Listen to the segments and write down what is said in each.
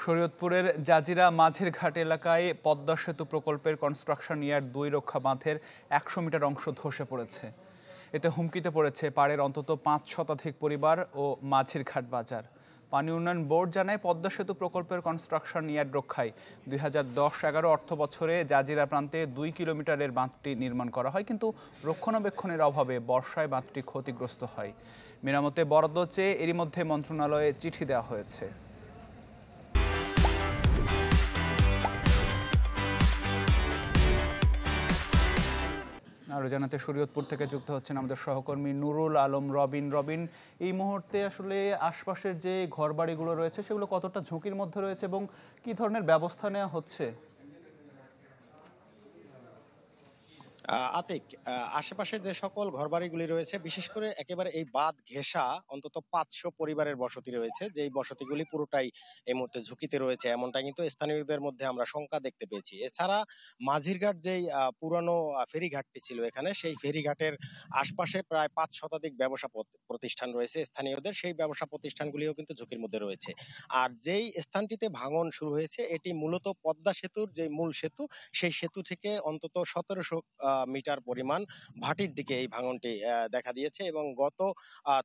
শরীয়তপুরের জাজিরা মাঝের ঘাট এলাকায় পদ্মা সেতু প্রকল্পের কনস্ট্রাকশন ইয়ার্ড ২ রক্ষা বাঁধের ১০০ মিটার অংশ ধসে পড়েছে। এতে হুমকিতে পড়েছে পাড়ের অন্তত ৫ শতাধিক পরিবার ও মাঝের ঘাট বাজার। পানি উন্নয়ন বোর্ড জানায়, পদ্মা সেতু প্রকল্পের কনস্ট্রাকশন ইয়ার্ড রক্ষায় ২০১০-১১ অর্থ বছরে জাজিরা প্রান্তে ২ কিলোমিটারের বাঁধটি নির্মাণ করা হয়, কিন্তু রক্ষণাবেক্ষণের অভাবে বর্ষায় বাঁধটি ক্ষতিগ্রস্ত হয়। মেরামতে বরাদ্দ চেয়ে এরই মধ্যে মন্ত্রণালয়ে চিঠি দেওয়া হয়েছে। আরও জানাতে শরীয়তপুর থেকে যুক্ত হচ্ছেন আমাদের সহকর্মী নুরুল আলম রবিন। এই মুহূর্তে আসলে আশপাশের যে ঘরবাড়িগুলো রয়েছে সেগুলো কতটা ঝুঁকির মধ্যে রয়েছে এবং কি ধরনের ব্যবস্থা নেওয়া হচ্ছে? আতিক, আশেপাশে যে সকল ঘরবাড়িগুলি রয়েছে, বিশেষ করে একেবারে এই বাঁধ ঘেঁষা অন্তত ৫০০ পরিবারের বসতি রয়েছে, যেই বসতিগুলি পুরোটাই এই মুহূর্তে ঝুঁকিতে রয়েছে, এমনটা কিন্তু স্থানীয়দের মধ্যে আমরা শঙ্কা দেখতে পেয়েছি। এছাড়া মাঝিরঘাট যেই পুরানো ফেরিঘাটটি ছিল, এখানে সেই ফেরিঘাটের আশপাশে প্রায় ৫ শতাধিক ব্যবসা প্রতিষ্ঠান রয়েছে স্থানীয়দের, সেই ব্যবসা প্রতিষ্ঠানগুলিও কিন্তু ঝুঁকির মধ্যে রয়েছে। আর যেই স্থানটিতে ভাঙন শুরু হয়েছে, এটি মূলত পদ্মা সেতুর যে মূল সেতু, সেই সেতু থেকে অন্তত ১৭০০ মিটার পরিমাণ ভাটির দিকে এই ভাঙনটি দেখা দিয়েছে। এবং গত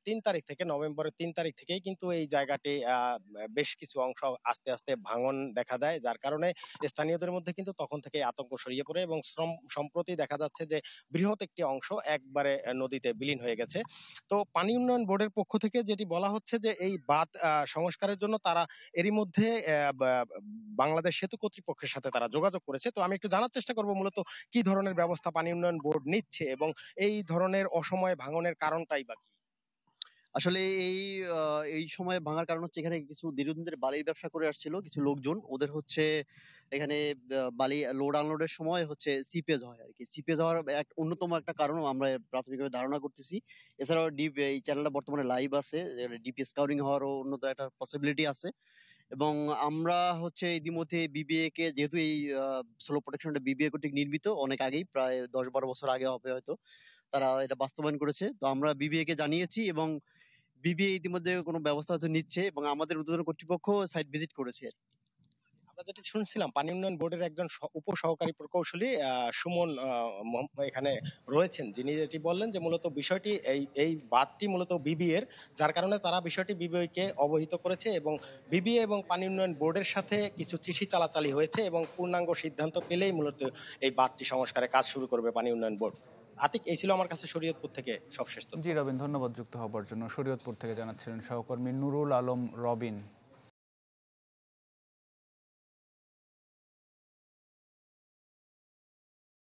৩ তারিখ থেকে, নভেম্বরের ৩ তারিখ থেকেই কিন্তু এই জায়গাটি বেশ কিছু অংশ আস্তে আস্তে ভাঙন দেখা দেয়, যার কারণে স্থানীয়দের মধ্যে কিন্তু তখন থেকে আতঙ্ক ছড়িয়ে পড়ে এবং সম্প্রতি দেখা যাচ্ছে যে বৃহৎ একটি অংশ একবারে নদীতে বিলীন হয়ে গেছে। তো পানি উন্নয়ন বোর্ডের পক্ষ থেকে যেটি বলা হচ্ছে যে এই বাঁধ সংস্কারের জন্য তারা এরই মধ্যে বাংলাদেশ সেতু কর্তৃপক্ষের সাথে তারা যোগাযোগ করেছে। তো আমি একটু জানার চেষ্টা করবো মূলত কি ধরনের ব্যবস্থা পানি উন্নয়ন বোর্ড নিচ্ছে এবং এই ধরনের অসময়ে ভাঙনের কারণটাই বা কি। আসলে এই সময় ভাঙার কারণ হচ্ছে, এখানে কিছু দীর্ঘদিন ধরে বালির ব্যবসা করে আসছিল কিছু লোকজন। ওদের হচ্ছে এখানে বালি লোড আনলোডের সময় হচ্ছে সিপেজ হয় আর কি। সিপেজ হওয়ার অন্যতম একটা কারণ আমরা প্রাথমিকভাবে ধারণা করতেছি। এছাড়াও ডিপ এই চ্যানেলটা বর্তমানে লাইভ আছে, ডিপ স্কাউরিং হওয়ারও অন্যতম একটা পসিবিলিটি আছে। এবং আমরা হচ্ছে ইতিমধ্যে বিবিএ কে, যেহেতু এই স্লো প্রোটেকশনটা বিবিএ কর্তৃক নির্মিত অনেক আগেই, প্রায় ১০-১২ বছর আগে হবে হয়তো, তারা এটা বাস্তবায়ন করেছে। তো আমরা বিবিএ কে জানিয়েছি এবং বিবিএ ইতিমধ্যে কোনো ব্যবস্থা হয়তো নিচ্ছে এবং আমাদের ঊর্ধ্বতন কর্তৃপক্ষ সাইট ভিজিট করেছে। আমরা যেটা শুনছিলাম, পানি উন্নয়ন বোর্ডের একজন উপসহকারী প্রকৌশলী সুমন এখানে রয়েছেন, যিনি এটি বললেন যে মূলত বিষয়টি এই বাঁধটি মূলত বিবিএর, যার কারণে তারা বিষয়টি বিবিএ কে অবহিত করেছে এবং বিবিএ এবং পানি উন্নয়ন বোর্ডের সাথে কিছু চিঠি চালাচালি হয়েছে এবং পূর্ণাঙ্গ সিদ্ধান্ত পেলেই মূলত এই বাঁধটি সংস্কারে কাজ শুরু করবে পানি উন্নয়ন বোর্ড। আতিক, এই ছিল আমার কাছে শরীয়তপুর থেকে সবশেষ তথ্য। জি রবিন, ধন্যবাদ যুক্ত হবার জন্য। শরীয়তপুর থেকে জানাচ্ছিলেন সহকর্মী নুরুল আলম রবিন।